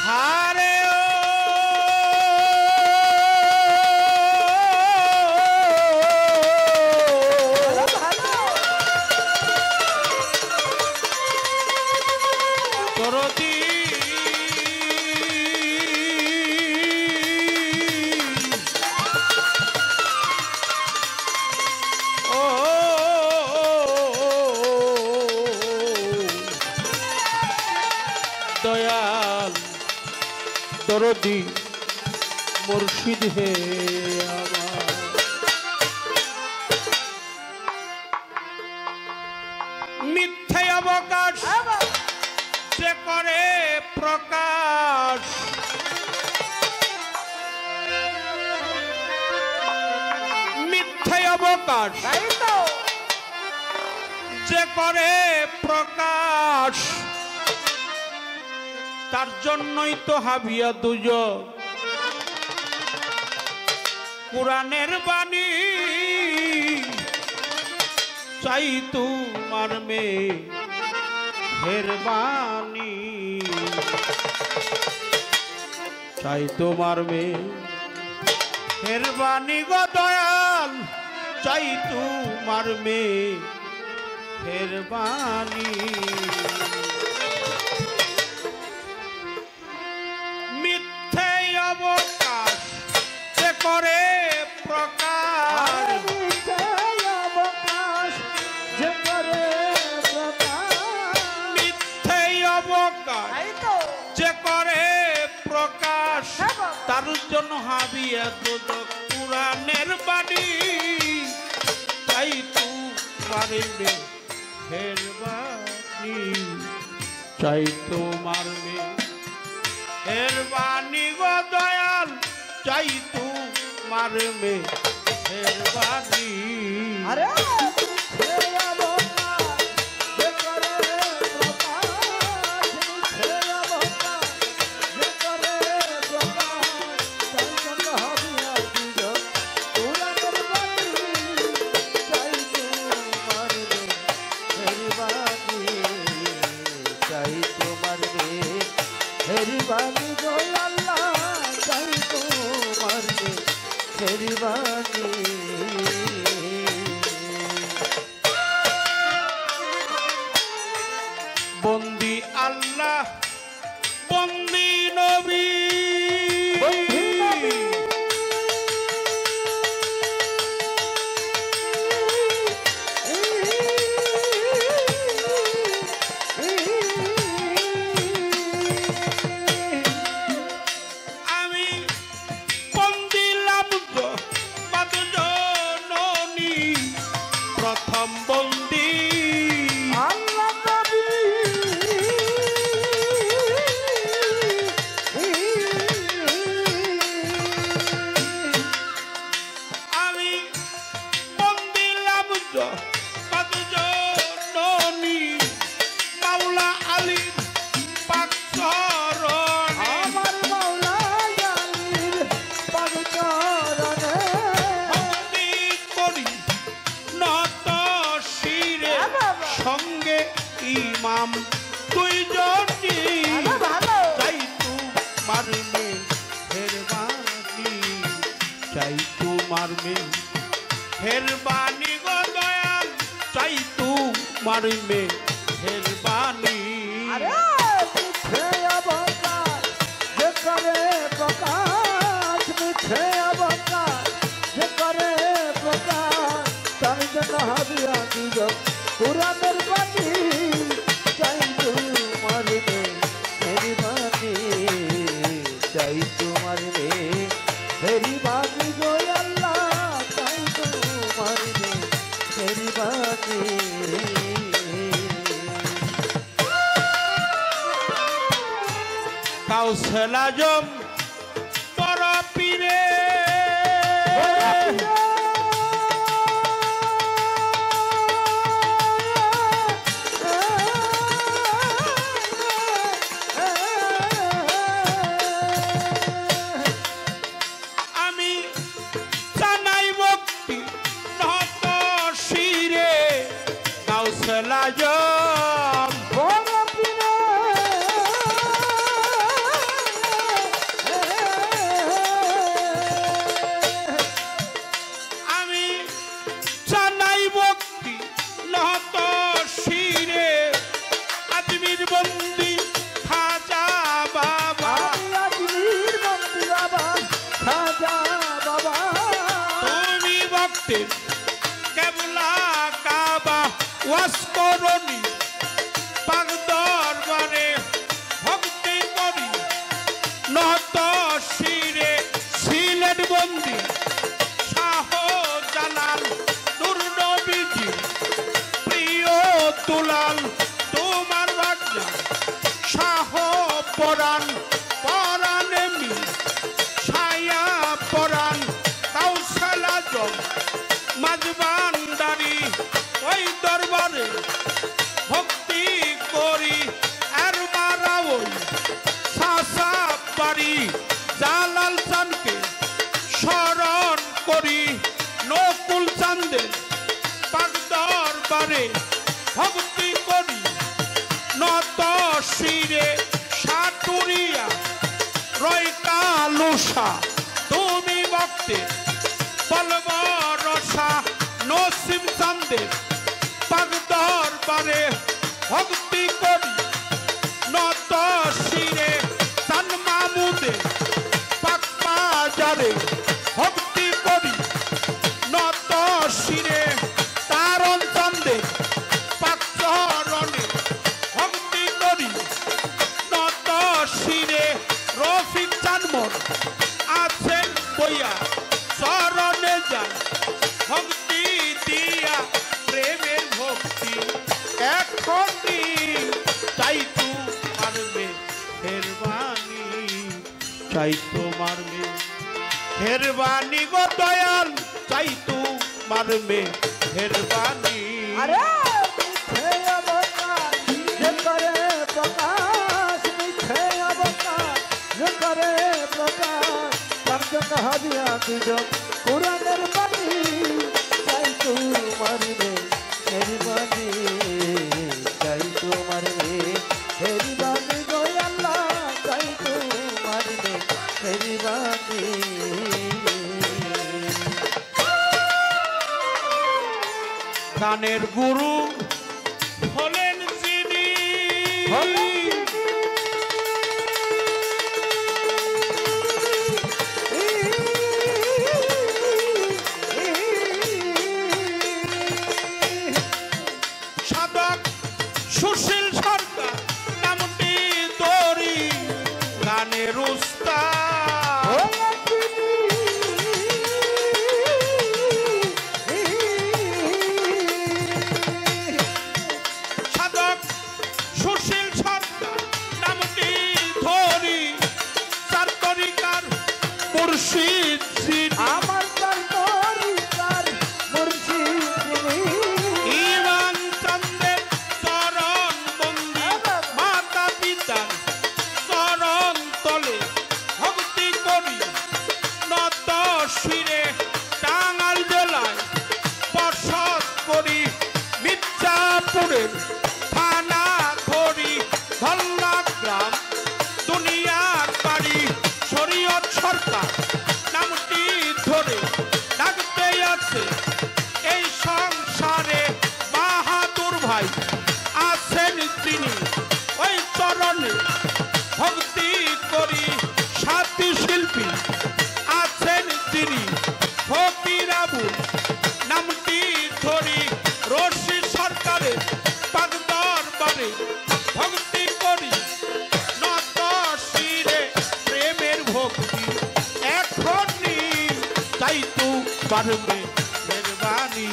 হারে ও দরদি দয়াল দরদি মুর্শিদ হে আমার মিথ্যে অবকাশ যে করে প্রকাশ মিথ্যে অবকাশ যে করে প্রকাশ তার জন্যই তো হাবিয়া দুজন কুরআনের বাণী চাই তোমার মেহেরবানি চাই তোমার মেহেরবানি গো দয়াল চাই তোমার মেহেরবানি মিথ্যে অবকাশ যে করে প্রকাশ মিথ্যে অবকাশ যে করে প্রকাশ তার জন্য হাবিয়া দুদক কুরআনের বাণী চাই তোমার মেহেরবানি চাই তোমার মেহেরবানি গো দয়াল চাই তোমার মেহেরবানি আরে বন্দি আল্লাহ বন্দি নবী প্রথম বন্দি আমি বন্দিলাম জননী মাওলা আলীর পাক চরণ আমার মাওলা আলীর পাক চরণে বন্দি করি সঙ্গে ইমাম দুইজনই চাই তোমার মেহেরবানি চাই তোমার মেহেরবানি গো দয়াল চাই তোমার মেহেরবানি মিথ্যে অবকাশ যে করে প্রকাশ মিথ্যে অবকাশ যে করে প্রকাশ তার জন্য হাবিয়া দুজন কুরআনের বাণী চাই তোমার মেহেরবানি চাই তোমার মেহেরবানি গো আল্লাহ চাই তোমার মেহেরবানি কাউসার আজম বড় পীরে আজমির বন্দি খাজা বাবা আমি আজমির বন্দি বাবা খাজা বাবা তুমি ভক্তের কেবলা কাবা ওয়াস করনি পাক দরবারে ভক্তি করি নত শিরে সিলেট বন্দি শাহ জালাল নূর নবীজি প্রিয় দুলাল তোমার রাজা শাহ পরাণ পরাণে মি ছায়া পরাণ কাউসাল আজম মাঝবান্ডারি ওই দরবারে ভক্তি করি আর মারা ওই সাসা পারি জালাল চানকে স্মরণ করি নকুল চান্দের পাক দরবারে ভক্তি করি নত শিরে সাটুরিয়া রয়কা লুসা তুমি ভক্তের বলবরসা নসিম চান্দের পাক দরবারে ভক্তি করি নত শিরে চান মামুদের পাক বাজারে ভক্তি করি নত শিরে তারণ চান্দের পাক চরণে ভক্তি করি নত শিরে রফিক চানমোর আছেন বইয়া চরণে যান ভক্তি দিয়া প্রেমের ভক্তি এখনই চাই তোমার মেহেরবানি চাই তোমার মেহেরবানি গো দয়াল চাই তোমার মেহেরবানি আরে মিথ্যে অবতার যে করে প্রকাশ মিথ্যে অবতার যে করে প্রকাশ তার জন্য হাদিয়া দুজন কোরআনের বাণী চাই তোমার মেহেরবানি চাই তোমার মেহেরবানি গো আল্লাহ চাই তোমার মেহেরবানি গানের গুরু হলেন যিনি সাধক সুশীল সরকার নামটি দড়ি গানের উস্তাদ সাধক সুশীল সরকার নামটি ধরি চার তরিকার মুর্শিদ যিনি আমার তরিকার মুর্শিদ যিনি ইমান চন্দ্রের চরণ বন্দি মাতা পিতার চরণ তলে ভক্তি করি নত শিরে টাঙ্গাল জেলায় বসত করি মির্জাপুরের থানা ধরি ধল্লা গ্রাম দুনিয়ার বাড়ি শরীয়ত সরকার নামটি ধরে ডাকতে আছে এই সংসারে বাহাদুর ভাই আছেন তিনি ওই চরণে ভক্তি করি সাথী শিল্পী আছেন তিনি ফকির আবু নামটি ধরি রশি সরকারের পাক দরবারে ভক্তি করি নত শিরে প্রেমের ভক্তি এখনই চাই তোমার মেহেরবানি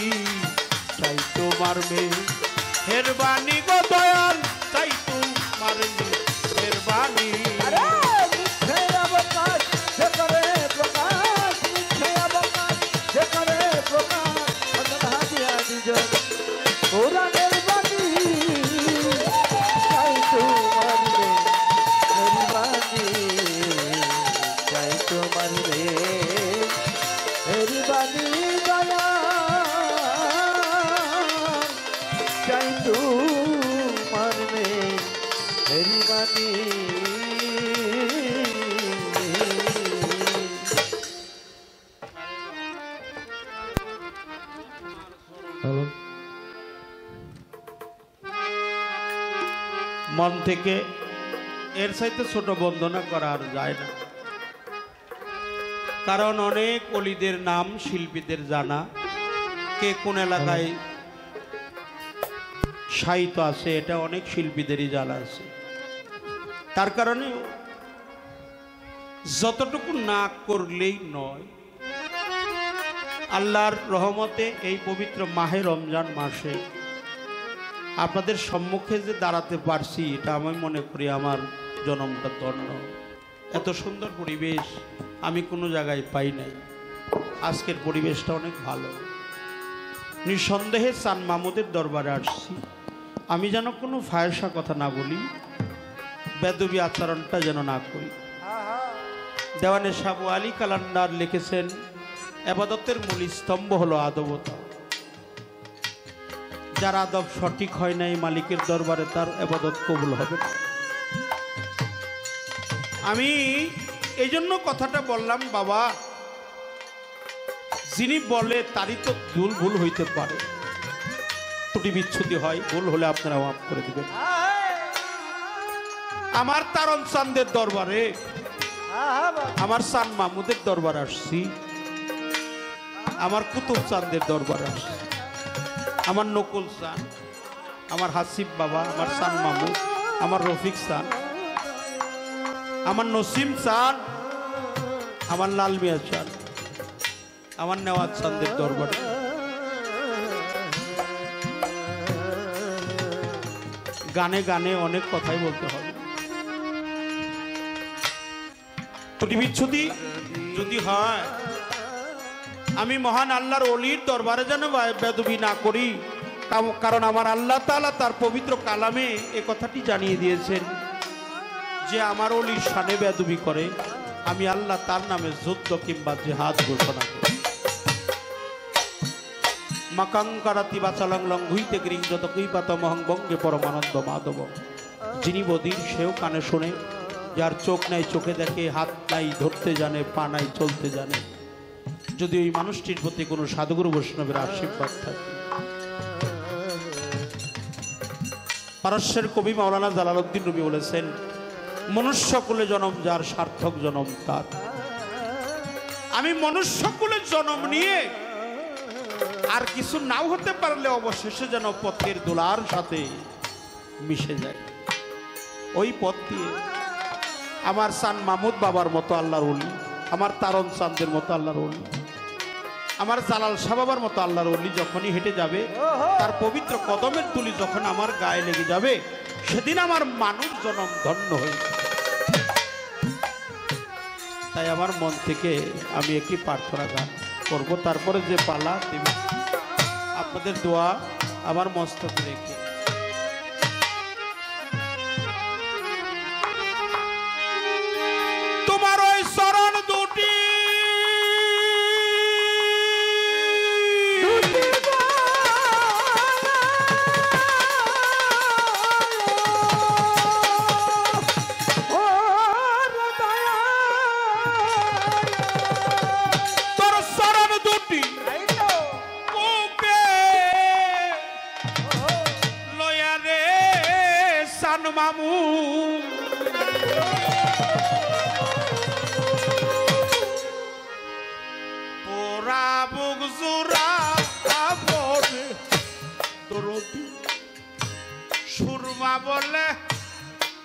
চাই তোমার মেহেরবানি গো দয়াল চাই তোমার মেহেরবানি আরে মিথ্যে অবতার যে করে প্রকাশ মিথ্যে অবতার যে করে প্রকাশ অন্তত হাদিয়া দুজন কোরআনের বাণী চাই তোমার মেহেরবানি চাই তোমার মেহেরবানি দয়া চাই তোমার মেহেরবানি মন্ত্র থেকে এর চাইতে ছোট বন্দনা করা আর যায় না, কারণ অনেক অলিদের নাম শিল্পীদের জানা, কে কোন এলাকায় সাহিত্য আছে এটা অনেক শিল্পীদেরই জানা আছে। তার কারণে যতটুকু না করলেই নয়, আল্লাহর রহমতে এই পবিত্র মাহে রমজান মাসে আপনাদের সম্মুখে যে দাঁড়াতে পারছি এটা আমি মনে করি আমার জনমটা ধন্য। এত সুন্দর পরিবেশ আমি কোনো জায়গায় পাই নাই। আজকের পরিবেশটা অনেক ভালো। নিঃসন্দেহে চান মামুদের দরবারে আসছি, আমি যেন কোনো ফায়সা কথা না বলি, বেদবি আচরণটা যেন না করি। দেওয়ানে সাবু আলী কালান্দার লিখেছেন, আবাদতের মূল স্তম্ভ হলো আদবতা। যার আদব সঠিক হয় নাই মালিকের দরবারে তার আবাদত কবুল হবে না। আমি এই জন্য কথাটা বললাম, বাবা যিনি বলে তারই তো ভুল হইতে পারে, ত্রুটি বিচ্ছুতি হয়, ভুল হলে আপনারা মাফ করে দিবেন। আমার তারণ চাঁদের দরবারে, আমার চান মাহমুদের দরবার আসছি, আমার কুতুব চাঁদের দরবার আসছি, আমার নকুল চান, আমার হাসিব বাবা, আমার চান মাহমুদ, আমার রফিক চান, আমার নসিম চান, আমার লাল মিয়া চান, আমার নেওয়াজ চাঁদের দরবারে গানে গানে অনেক কথাই বলতে হবে। ত্রুটি বিচ্ছুতি যদি হয়, আমি মহান আল্লাহর অলির দরবারে যেন বেদবি না করি, কারণ আমার আল্লাহ তাআলা তার পবিত্র কালামে এ কথাটি জানিয়ে দিয়েছেন যে আমার অলির শানে বেদবি করে আমি আল্লাহ তার নামে যুদ্ধ কিংবা জিহাদ ঘোষণা করি। মাকাঙ্কারাতি বাচালং লং হইতে গ্রিং যত কুইপাত মহং বঙ্গে পরমানন্দ মাধব। যিনি বদির সেও কানে শোনে, যার চোখ নাই চোখে দেখে, হাত নাই ধরতে জানে, পা নাই চলতে জানে, যদি ওই মানুষটির প্রতি কোনো সাধুগুরু বৈষ্ণবের আশীর্বাদ থাকে। পারস্যের কবি মাওলানা জালালউদ্দিন রুমি বলেছেন, মনুষ্যকুলে জন্ম যার সার্থক জন্ম তার। আমি মনুষ্যকুলে জন্ম নিয়ে আর কিছু নাও হতে পারলে অবশেষে যেন পথের দোলার সাথে মিশে যায়। ওই পথ দিয়ে আমার চান মাহমুদ বাবার মতো আল্লাহর ওলি, আমার তারণ চাঁদের মতো আল্লাহর ওলি, আমার জালাল শাহ বাবার মতো আল্লাহর ওলি যখনই হেঁটে যাবে, তার পবিত্র কদমের তুলি যখন আমার গায়ে লেগে যাবে, সেদিন আমার মানুষ জনম ধন্য হয়ে। তাই আমার মন থেকে আমি একটি প্রার্থনা গান করবো, তারপরে যে পালা দেবে আপনাদের দোয়া আমার মস্তকে রেখে। তোমার ওই চরণ দুটি মামু পোরা বুক জোড়া দরদি সুরমা বলে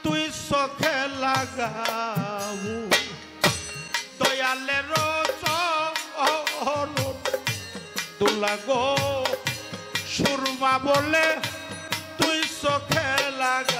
তুই চোখে লাগাও, দয়ালের দোলা গো সুরমা বলে তুই চোখে লাগা।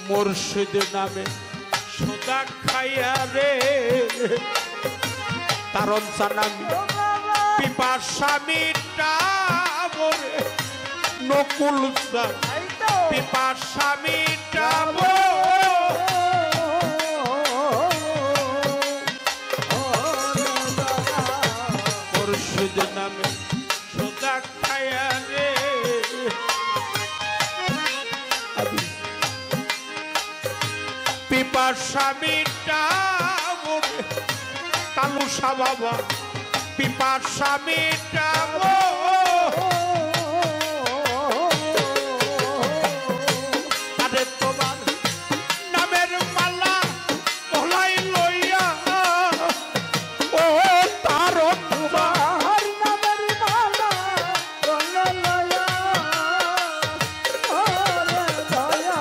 মুর্শিদ নামে সোদা খাইয়া রে তারণ সানামি পিপাসা মিটাবো রে নকুল সান পিপাসা মিটাবো মুর্শিদ নামে সোদা খাইয়া রে পিপাসা মিটাবো রে কালুসা বাবা পিপাসা মিটাবো আরে তোমার নামের মালা গলায় লইয়া ও তার তোমার নামের মালা লইয়া ওরে দয়া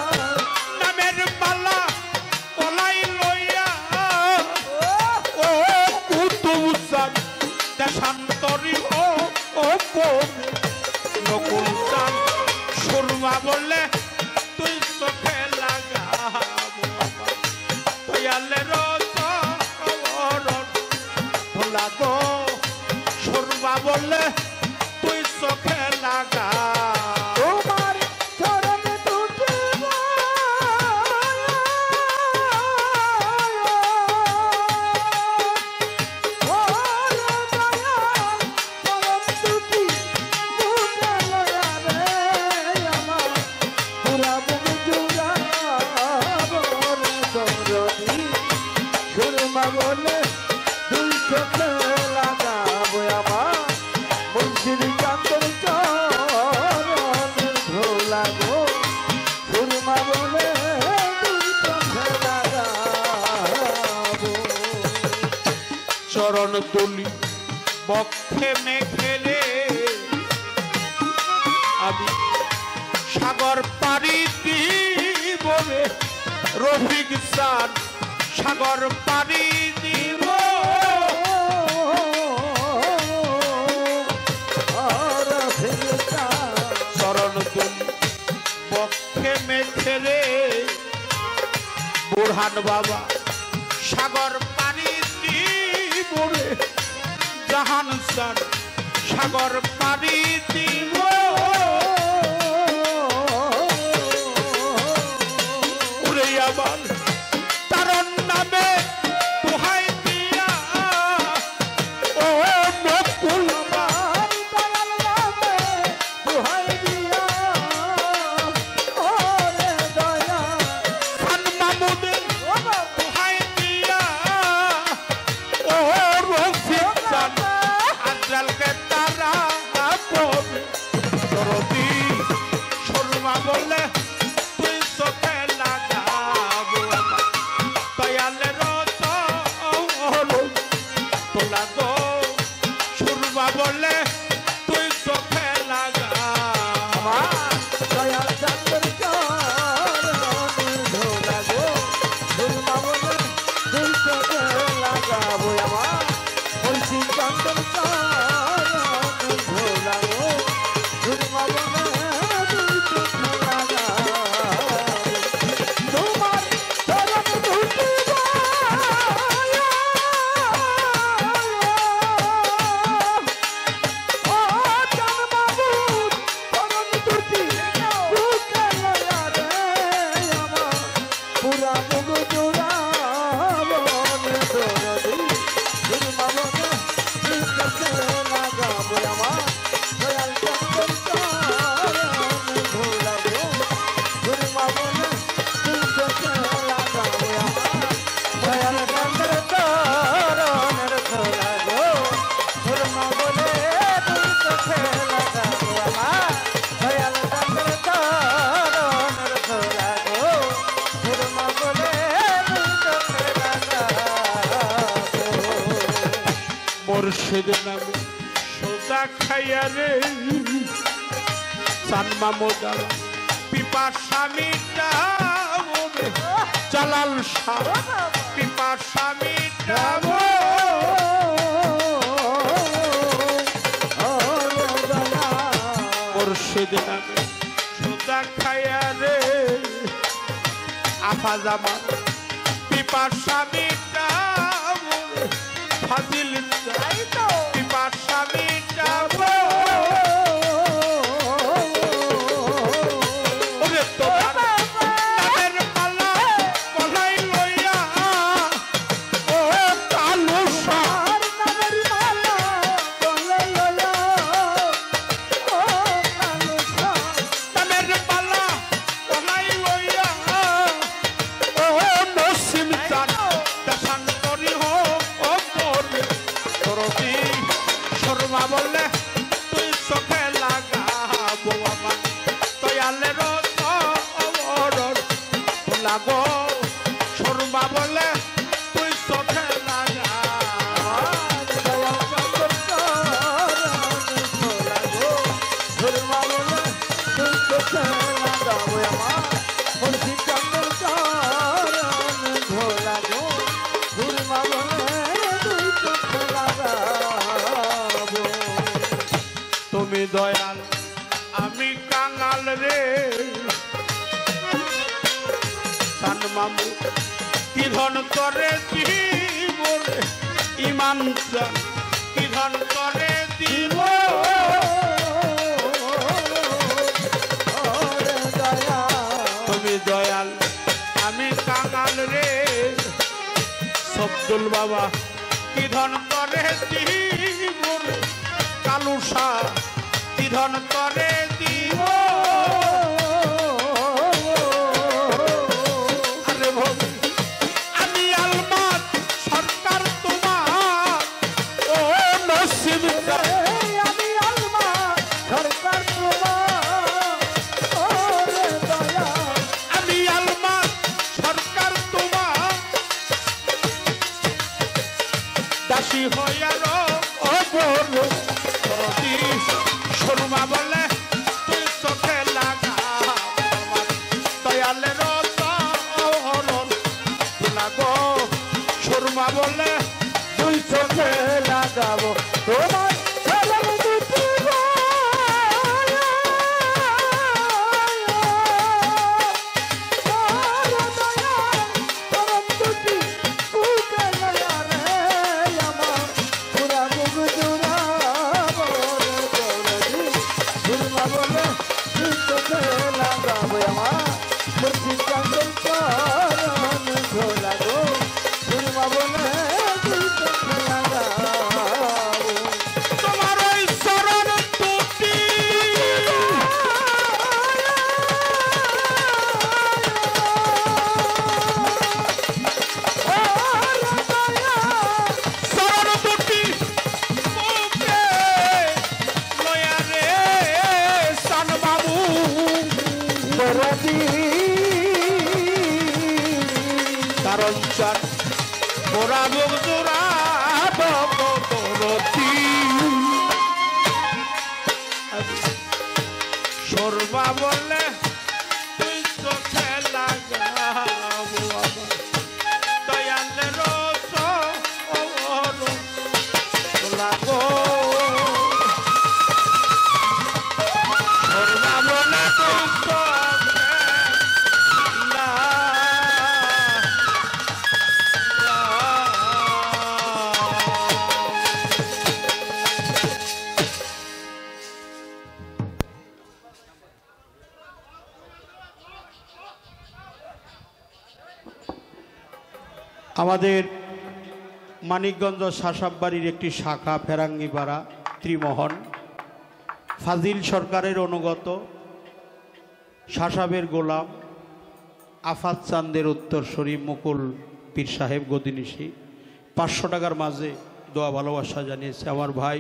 নামের মালা গলায় লইয়া ও কুতুবসান দেশান্তরী ও কোনে নকুল চান সুরমা বললে তুই চোখে লাগাবো দয়ালের চরণ ভোলা গো সুরমা বললে তুই চোখে লাগা তোমার চরণ দুটি ওরে দয়া চরণ দুটি বুকে লয়া রে আমার পুরা বুক জুড়াবো রে চরণী সুরমা বলে দুই চোখে লাগাবো আমার মুর্শিদ চাঁদের চরণ ধোলা গো সুরমা বলে দুই চোখে লাগাবো চরণ তুলি বক্ষে মেখেলে আমি সাগর পাড়ি দিব রে রফিক সান সাগর পাড়ি দিব চরণ তুলি বক্ষে মেখেলে বুরহান বাবা সাগর পাড়ি দিব রে জাহান সান সাগর পাড়ি দিব উরে আবার তারণ নামে দোহাই দিয়া ও নকুল খান মামুদের দোহাই দিয়া ও রফিক চান আজরালকে তারা পাবে দরদি শর্মা বললে তুই চোখে লাগাবো দয়ালের তোলা গো শর্মা বললে তুই চোখে লাগা দয়াল চাঁদের চরণ ধোলা গো সুরমা বলে দুই চোখে লাগাবো আমার মুর্শিদ চাঁদের চরণ ধোলা গো সুরমা বলে দুই চোখে লাগাবো তোমার চরণ দুটি ও চাঁদ বাবুর চরণ দুটি বুকে লয়া রে আমার পুরা মুগ জোড়াবো রে দরদি সুরমা বলে দুই চোখে লাগাবো আমার দয়াল চাঁদের চরণ ধোলা গো সুরমা বলে দুই চোখে লাগাবো আমার দয়াল চাঁদের চরণের ধোলা গো সুরমা বলে দুই চোখে লাগাবো আমার দয়াল চাঁদের চরণের ধোলা গো সুরমা বলে দুই চোখে লাগাবো মুর্শিদ নামে সোজা খাইয়া রে চান মামুদা পিপাসা মিটাবো রে জালাল শাহ পিপাসা মিটাবো মুর্শিদ নামে সোজা খাইয়া রে আফা জামান পিপাসা মিটাবো ফাজিল তাই তো পিপাসা মিটাবো ওরে তোমার নামের মালা গলায় লইয়া ও কালো সা আর নামের মালা গলায় লইয়া ও কালো সা নামের মালা গলায় লইয়া ও নসিম চান দেশান্তরী হোক ও মোরে দরদি শর্মা বললে তুই চোখে লাগাবো আমার দয়ালের অমরণ লাগো শর্মা বলে তুই চোখে লাগা আর দয়া চন্দন চরণ ধোলা গো ধর্মা বলে তুই চোখে লাগাবো আমার মুর্শিদ চন্দন চরণ ধোলা গো ধর্মা বলে তুই চোখে লাগাবো তুমি দয়াল আমি কাঙাল রে সান মামু কি ধন করে দিব রে ইমান চান কি ধন করে দিব ওরে দয়া তুমি দয়াল আমি কাঙাল রে সবদুল বাবা কি ধন করে দিব রে কালুসা কি ধন করে দিব আরে ভবি আমি আলমাত সরকার তোমার ও নসিব আমি আলমা সরকার তোমার ওরে দয়া আমি আলমাত সরকার তোমার দাসী হইয়ার অবর শর্মা বলে তুই চোখে লাগা আমার দয়ালের লাগো শর্মা বলে তুই চোখে লাগাবো তোমার সালাম দুটি তোমার ওই চরণ দুটি চরণ দুটি বুকে লয়া রে সান বাবু কারণ চান মোরা মুখ জোড়া বদরতি শর্মা বলে তুই চোখে লাগাবো আমার দয়ালের লাগো শর্মা বলে তুই চোখে আমাদের মানিকগঞ্জ শাসাববাড়ির একটি শাখা ফেরাঙ্গিপাড়া ত্রিমোহন ফাজিল সরকারের অনুগত শাসাবের গোলাম আফাত চান্দের উত্তরসূরি মুকুল পীর সাহেব গদিনিশি 500 টাকার মাঝে দোয়া ভালোবাসা জানিয়েছে। আমার ভাই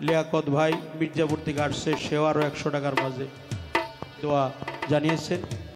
লিয়াকত ভাই মির্জাপুর থেকে আসছে, সেও আরও 100 টাকার মাঝে দোয়া জানিয়েছেন।